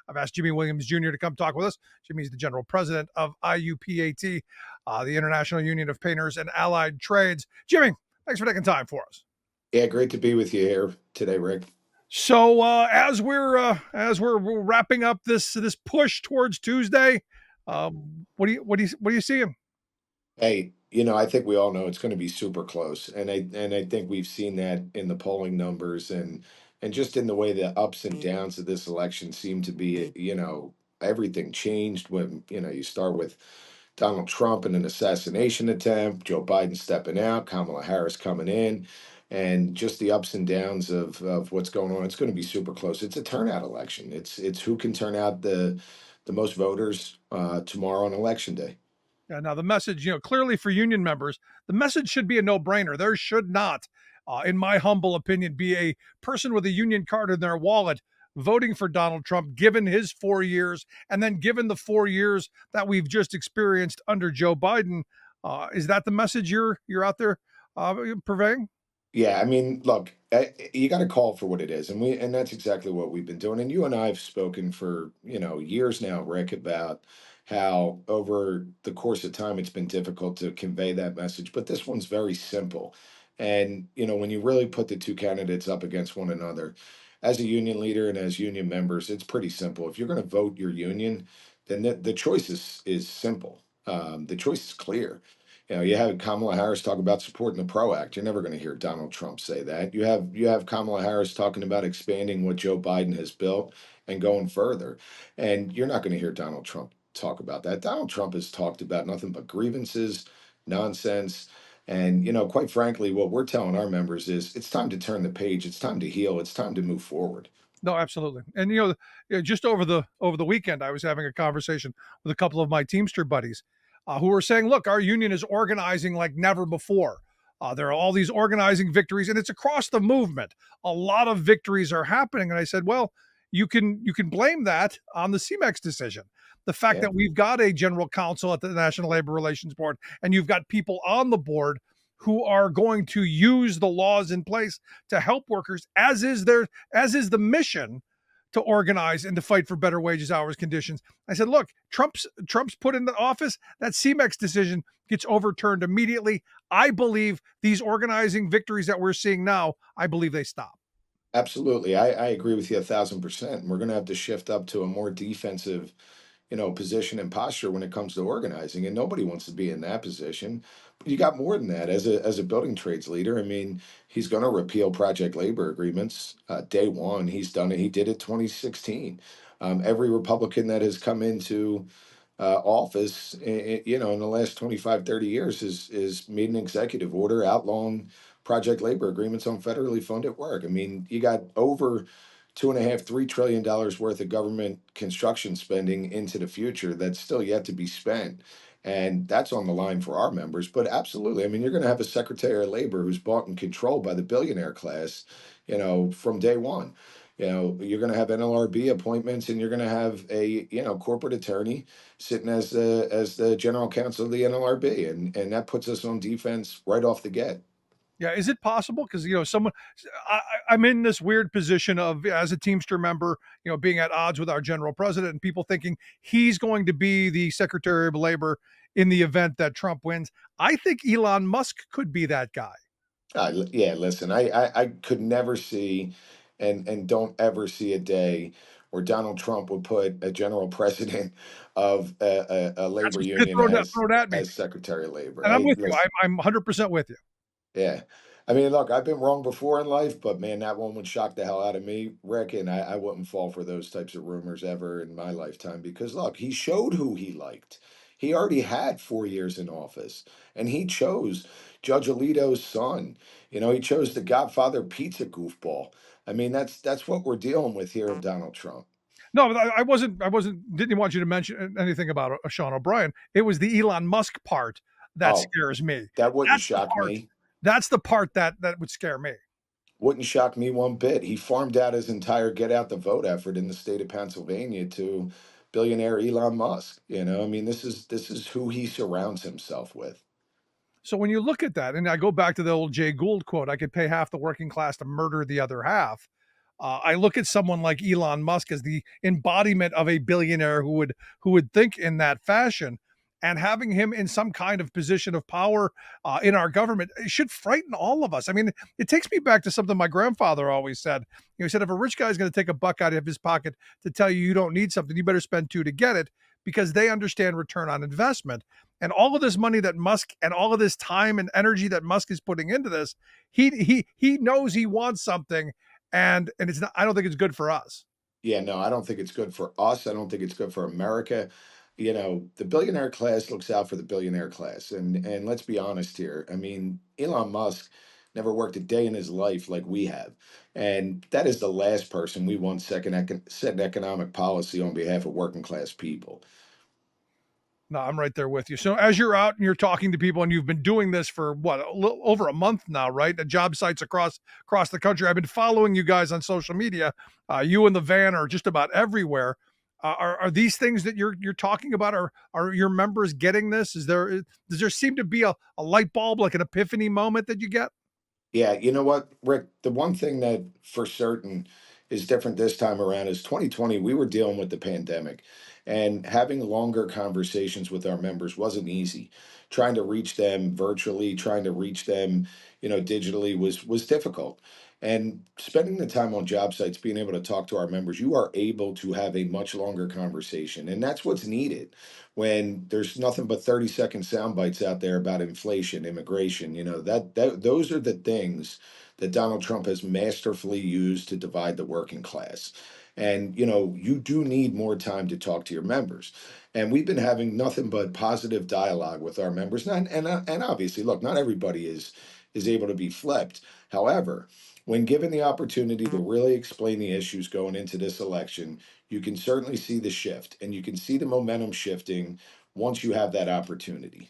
I've asked Jimmy Williams Jr. to come talk with us. Jimmy's the general president of IUPAT, the International Union of Painters and Allied Trades. Jimmy, thanks for taking time for us. Yeah, great to be with you here today, Rick. So as we're wrapping up this push towards Tuesday, what do you seeing? Hey, I think we all know it's going to be super close, and I think we've seen that in the polling numbers and just in the way the ups and downs of this election seem to be. Everything changed when you start with Donald Trump and an assassination attempt, Joe Biden stepping out, Kamala Harris coming in, and just the ups and downs of what's going on. It's going to be super close. It's a turnout election. It's who can turn out the most voters tomorrow on election day. Yeah, now the message, clearly for union members, the message should be a no-brainer. There should not, in my humble opinion, be a person with a union card in their wallet voting for Donald Trump, given his 4 years, and then given the 4 years that we've just experienced under Joe Biden. Is that the message you're out there purveying? Yeah, I mean, look, you got to call for what it is, and that's exactly what we've been doing. And you and I have spoken for years now, Rick, about how over the course of time it's been difficult to convey that message. But this one's very simple, and when you really put the two candidates up against one another, as a union leader and as union members, it's pretty simple. If you're going to vote your union, then the choice is simple. The choice is clear. You have Kamala Harris talk about supporting the PRO Act. You're never going to hear Donald Trump say that. You have Kamala Harris talking about expanding what Joe Biden has built and going further. And you're not going to hear Donald Trump talk about that. Donald Trump has talked about nothing but grievances, nonsense. And quite frankly, what we're telling our members is it's time to turn the page. It's time to heal. It's time to move forward. No, absolutely. And just over the weekend, I was having a conversation with a couple of my Teamster buddies who were saying, "Look, our union is organizing like never before. There are all these organizing victories, and it's across the movement. A lot of victories are happening." And I said, "Well, you can blame that on the CMEX decision. The fact Yeah. that we've got a general counsel at the National Labor Relations Board, and you've got people on the board." Who are going to use the laws in place to help workers, as is the mission to organize and to fight for better wages, hours, conditions. I said, look, Trump's put in the office. That CMEX decision gets overturned immediately. I believe these organizing victories that we're seeing now, I believe they stop. Absolutely. I agree with you 1,000%. And we're going to have to shift up to a more defensive position and posture when it comes to organizing. And nobody wants to be in that position. But you got more than that as a building trades leader. I mean, he's going to repeal project labor agreements. Day one, he's done it. He did it 2016. Every Republican that has come into office, in the last 25, 30 years is made an executive order outlawing project labor agreements on federally funded work. I mean, you got over $2.5–3 trillion worth of government construction spending into the future that's still yet to be spent. And that's on the line for our members. But absolutely, I mean, you're going to have a Secretary of Labor who's bought and controlled by the billionaire class, from day one. You're going to have NLRB appointments, and you're going to have a corporate attorney sitting as the general counsel of the NLRB, and that puts us on defense right off the get. Yeah, is it possible? Because I'm in this weird position of as a Teamster member, being at odds with our general president, and people thinking he's going to be the Secretary of Labor in the event that Trump wins. I think Elon Musk could be that guy. Yeah, listen, I could never see and don't ever see a day where Donald Trump would put a general president of a That's labor what you union throw that throw at me, as Secretary of Labor. and I'm I with you. listen, I'm 100% with you. yeah. I mean, look, I've been wrong before in life, but man, that one would shock the hell out of me, Rick, and I wouldn't fall for those types of rumors ever in my lifetime because look, he showed who he liked. He already had 4 years in office, and he chose Judge Alito's son. He chose the Godfather pizza goofball. I mean, that's what we're dealing with here of Donald Trump. No, but didn't want you to mention anything about Sean O'Brien. It was the Elon Musk part that Oh, scares me. that wouldn't That's the shock part. me. That's the part that would scare me. Wouldn't shock me one bit. He farmed out his entire get out the vote effort in the state of Pennsylvania to billionaire Elon Musk. I mean, this is who he surrounds himself with. So when you look at that, and I go back to the old Jay Gould quote, "I could pay half the working class to murder the other half." I look at someone like Elon Musk as the embodiment of a billionaire who would think in that fashion, and having him in some kind of position of power in our government it should frighten all of us. I mean, it takes me back to something my grandfather always said. He said, if a rich guy is going to take a buck out of his pocket to tell you you don't need something, you better spend two to get it because they understand return on investment. And all of this money that Musk and all of this time and energy that Musk is putting into this, he knows he wants something, and it's not. I don't think it's good for us. Yeah, no, I don't think it's good for us. I don't think it's good for America. The billionaire class looks out for the billionaire class. And let's be honest here. I mean, Elon Musk never worked a day in his life like we have. And that is the last person we want setting economic policy on behalf of working class people. No, I'm right there with you. So as you're out and you're talking to people, and you've been doing this for what, a little over a month now, right? At job sites across the country. I've been following you guys on social media. You and the van are just about everywhere. Are these things that you're talking about? Are your members getting this? Does there seem to be a light bulb, like an epiphany moment that you get? Yeah, you know what, Rick? The one thing that for certain is different this time around is 2020, we were dealing with the pandemic, and having longer conversations with our members wasn't easy. Trying to reach them virtually, trying to reach them, digitally was difficult. And spending the time on job sites, being able to talk to our members, you are able to have a much longer conversation. And that's what's needed when there's nothing but 30-second sound bites out there about inflation, immigration. That those are the things that Donald Trump has masterfully used to divide the working class. And you do need more time to talk to your members. And we've been having nothing but positive dialogue with our members. And obviously, look, not everybody is able to be flipped. However, when given the opportunity to really explain the issues going into this election, you can certainly see the shift, and you can see the momentum shifting once you have that opportunity.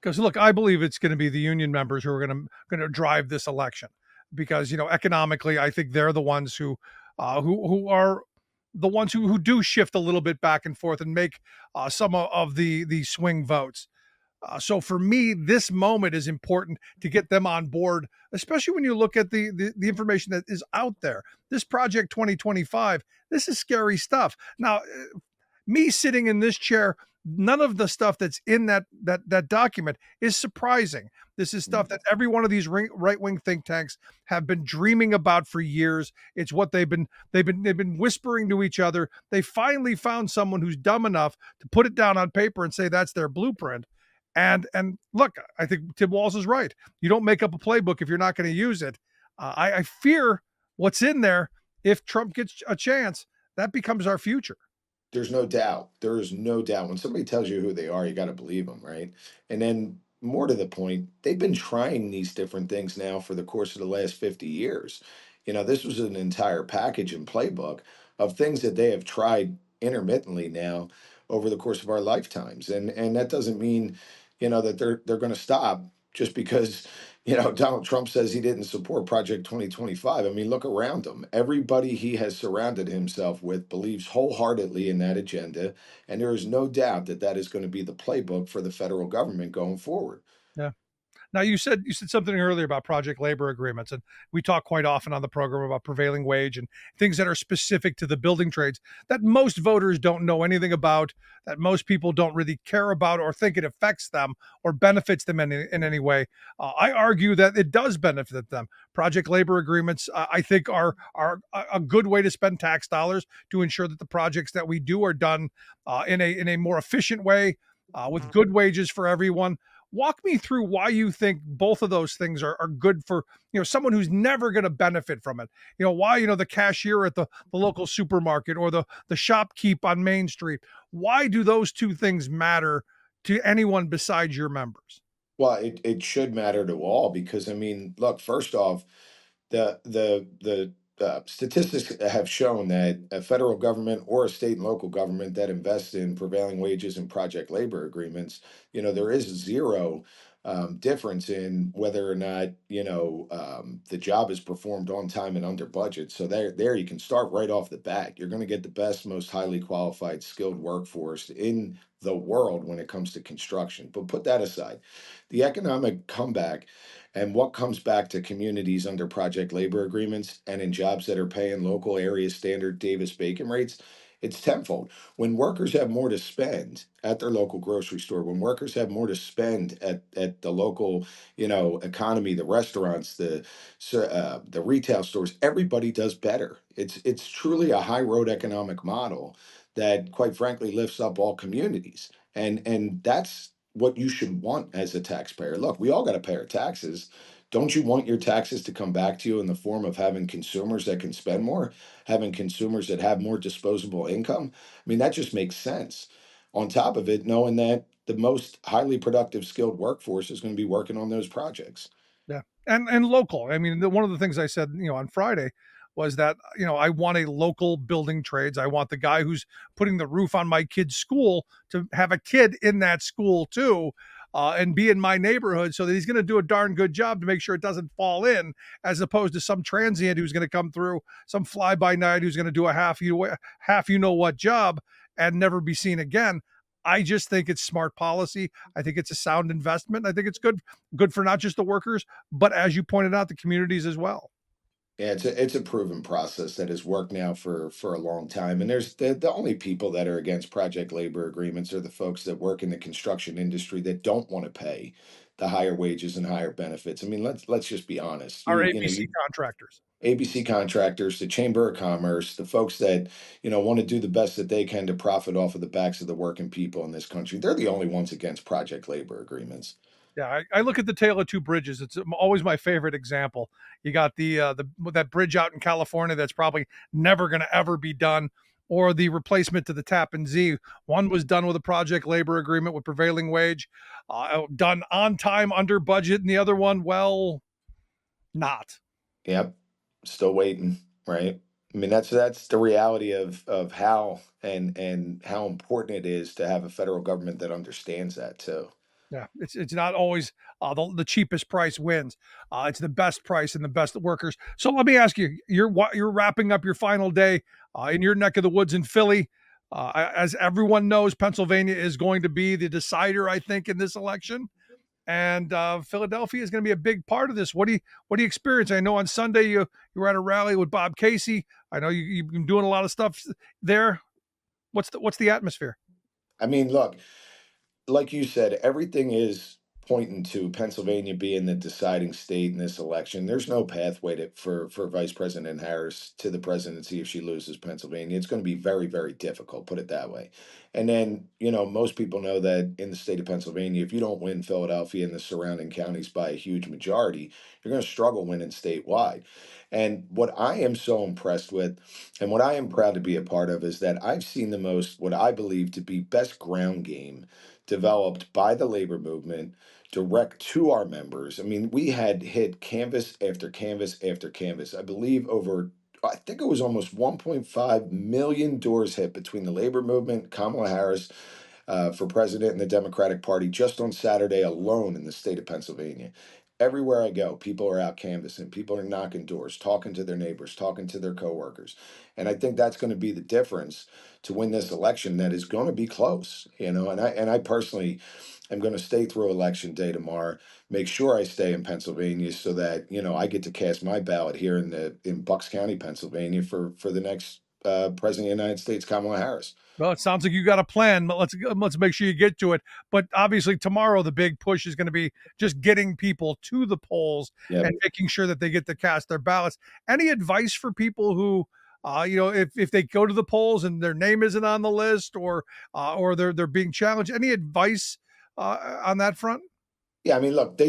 Because look, I believe it's going to be the union members who are going to drive this election, because economically, I think they're the ones who are the ones who do shift a little bit back and forth and make some of the swing votes. So for me, this moment is important to get them on board, especially when you look at the information that is out there. This Project 2025, this is scary stuff. Now, me sitting in this chair, none of the stuff that's in that document is surprising. This is stuff that every one of these right wing think tanks have been dreaming about for years. It's what they've been whispering to each other. They finally found someone who's dumb enough to put it down on paper and say that's their blueprint. And look, I think Tim Walz is right. You don't make up a playbook if you're not going to use it. I fear what's in there. If Trump gets a chance, that becomes our future. There's no doubt. There is no doubt. When somebody tells you who they are, you got to believe them, right? And then, more to the point, they've been trying these different things now for the course of the last 50 years. This was an entire package and playbook of things that they have tried intermittently now over the course of our lifetimes. And that doesn't mean, that they're going to stop just because Donald Trump says he didn't support Project 2025. I mean, look around him. Everybody he has surrounded himself with believes wholeheartedly in that agenda. And there is no doubt that that is going to be the playbook for the federal government going forward. Yeah. Now you said something earlier about project labor agreements, and we talk quite often on the program about prevailing wage and things that are specific to the building trades that most voters don't know anything about, that most people don't really care about or think it affects them or benefits them in any way. I argue that it does benefit them. Project labor agreements, I think, are a good way to spend tax dollars to ensure that the projects that we do are done in a more efficient way, with good wages for everyone. Walk me through why you think both of those things are good for someone who's never going to benefit from it. Why the cashier at the local supermarket or the shopkeep on Main Street. Why do those two things matter to anyone besides your members? Well, it should matter to all because, I mean, look, first off, the statistics have shown that a federal government or a state and local government that invests in prevailing wages and project labor agreements, there is zero difference in whether or not the job is performed on time and under budget. So there you can start right off the bat. You're going to get the best, most highly qualified, skilled workforce in the world when it comes to construction. But put that aside, the economic comeback And what comes back to communities under project labor agreements and in jobs that are paying local area standard Davis Bacon rates, it's tenfold. When workers have more to spend at their local grocery store, when workers have more to spend at the local, economy, the restaurants, the retail stores, everybody does better. It's truly a high road economic model that, quite frankly, lifts up all communities, and that's what you should want as a taxpayer. Look, we all got to pay our taxes. Don't you want your taxes to come back to you in the form of having consumers that can spend more, having consumers that have more disposable income? I mean, that just makes sense. On top of it, knowing that the most highly productive skilled workforce is going to be working on those projects. Yeah, and local. I mean, one of the things I said, on Friday was that I want a local building trades. I want the guy who's putting the roof on my kid's school to have a kid in that school too. And be in my neighborhood so that he's going to do a darn good job to make sure it doesn't fall in, as opposed to some transient who's going to come through, some fly by night who's going to do a half what job and never be seen again. I just think it's smart policy. I think it's a sound investment. I think it's good for not just the workers, but as you pointed out, the communities as well. Yeah, it's a proven process that has worked now for a long time. And there's the only people that are against project labor agreements are the folks that work in the construction industry that don't want to pay the higher wages and higher benefits. I mean, let's just be honest. Our You know, ABC you contractors. ABC contractors, the Chamber of Commerce, the folks that, want to do the best that they can to profit off of the backs of the working people in this country. They're the only ones against project labor agreements. Yeah, I look at the Tale of Two Bridges. It's always my favorite example. You got the that bridge out in California that's probably never going to ever be done, or the replacement to the Tappan Zee. One was done with a project labor agreement with prevailing wage, done on time, under budget, and the other one, well, not. Yep. Still waiting, right? I mean, that's the reality of how and how important it is to have a federal government that understands that too. Yeah, it's not always the cheapest price wins. It's the best price and the best workers. So let me ask you: you're wrapping up your final day in your neck of the woods in Philly. As everyone knows, Pennsylvania is going to be the decider, I think, in this election, and Philadelphia is going to be a big part of this. What do you experience? I know on Sunday you were at a rally with Bob Casey. I know you've been doing a lot of stuff there. What's the atmosphere? I mean, look, like you said, everything is pointing to Pennsylvania being the deciding state in this election. There's no pathway for Vice President Harris to the presidency if she loses Pennsylvania. It's going to be very, very difficult, put it that way. And then, most people know that in the state of Pennsylvania, if you don't win Philadelphia and the surrounding counties by a huge majority, you're going to struggle winning statewide. And what I am so impressed with, and what I am proud to be a part of, is that I've seen the most, what I believe to be best ground game developed by the labor movement direct to our members. I mean, we had hit canvas after canvas after canvas. I think it was almost 1.5 million doors hit between the labor movement, Kamala Harris for president and the Democratic Party just on Saturday alone in the state of Pennsylvania. Everywhere I go, people are out canvassing, people are knocking doors, talking to their neighbors, talking to their coworkers. And I think that's going to be the difference to win this election that is going to be close, and I personally am going to stay through election day tomorrow, make sure I stay in Pennsylvania so that, I get to cast my ballot here in Bucks County, Pennsylvania for the next president of the United States, Kamala Harris. Well, it sounds like you got a plan. But let's make sure you get to it. But obviously, tomorrow the big push is going to be just getting people to the polls Yep. and making sure that they get to cast their ballots. Any advice for people who, if they go to the polls and their name isn't on the list, or they're being challenged? Any advice on that front? Yeah, I mean, look,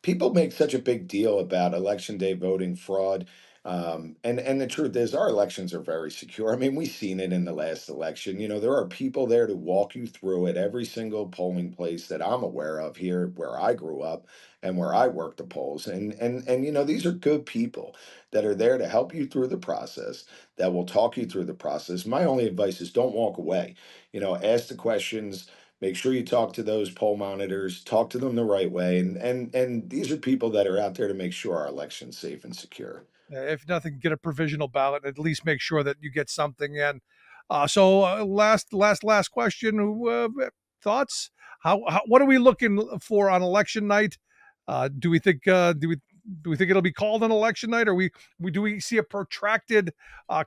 people make such a big deal about election day voting fraud. And the truth is, our elections are very secure. I mean, we've seen it in the last election. There are people there to walk you through at every single polling place that I'm aware of here where I grew up and where I work the polls. And these are good people that are there to help you through the process, that will talk you through the process. My only advice is don't walk away. Ask the questions. Make sure you talk to those poll monitors, talk to them the right way. And these are people that are out there to make sure our election's safe and secure. If nothing, get a provisional ballot. At least make sure that you get something in. So last question. Thoughts? What are we looking for on election night? Do we think do we think it'll be called on election night, or we do we see a protracted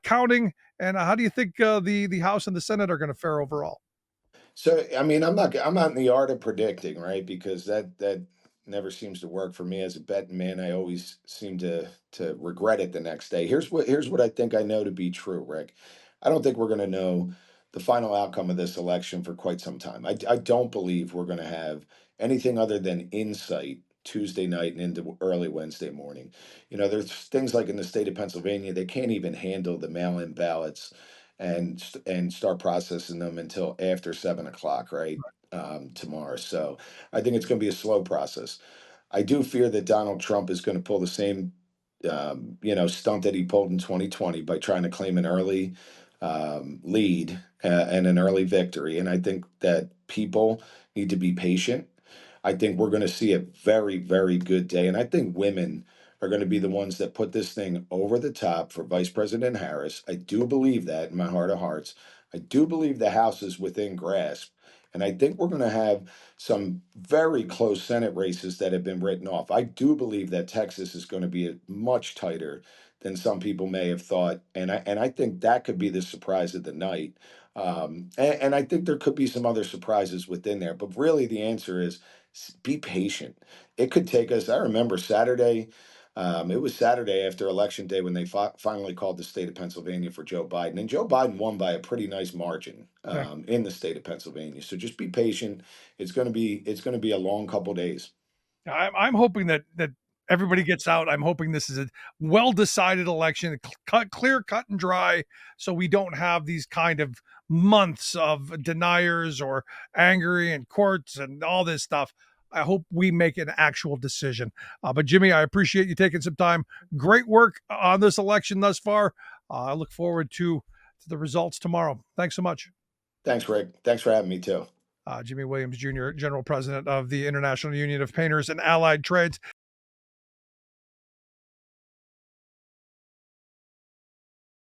counting? And how do you think the House and the Senate are going to fare overall? So, I mean, I'm not in the art of predicting, right? Because that never seems to work for me as a betting man. I always seem to regret it the next day. Here's what I think I know to be true, Rick. I don't think we're going to know the final outcome of this election for quite some time. I don't believe we're going to have anything other than insight Tuesday night and into early Wednesday morning. You know, there's things like in the state of Pennsylvania, they can't even handle the mail-in ballots and start processing them until after 7 o'clock, right? Tomorrow. So I think it's going to be a slow process. I do fear that Donald Trump is going to pull the same, stunt that he pulled in 2020 by trying to claim an early lead and an early victory. And I think that people need to be patient. I think we're going to see a very, very good day. And I think women are going to be the ones that put this thing over the top for Vice President Harris. I do believe that in my heart of hearts. I do believe the House is within grasp. And I think we're going to have some very close Senate races that have been written off. I do believe that Texas is going to be much tighter than some people may have thought. And I think that could be the surprise of the night. And I think there could be some other surprises within there. But really, the answer is be patient. It could take us. I remember Saturday. It was Saturday after Election Day when they finally called the state of Pennsylvania for Joe Biden, and Joe Biden won by a pretty nice margin Yeah. in the state of Pennsylvania. So just be patient. It's going to be a long couple days. I'm hoping that everybody gets out. I'm hoping this is a well decided election, clear, cut, and dry, so we don't have these kind of months of deniers or angry in courts and all this stuff. I hope we make an actual decision. But Jimmy, I appreciate you taking some time. Great work on this election thus far. I look forward to the results tomorrow. Thanks so much. Thanks, Rick. Thanks for having me too. Jimmy Williams Jr., General President of the International Union of Painters and Allied Trades.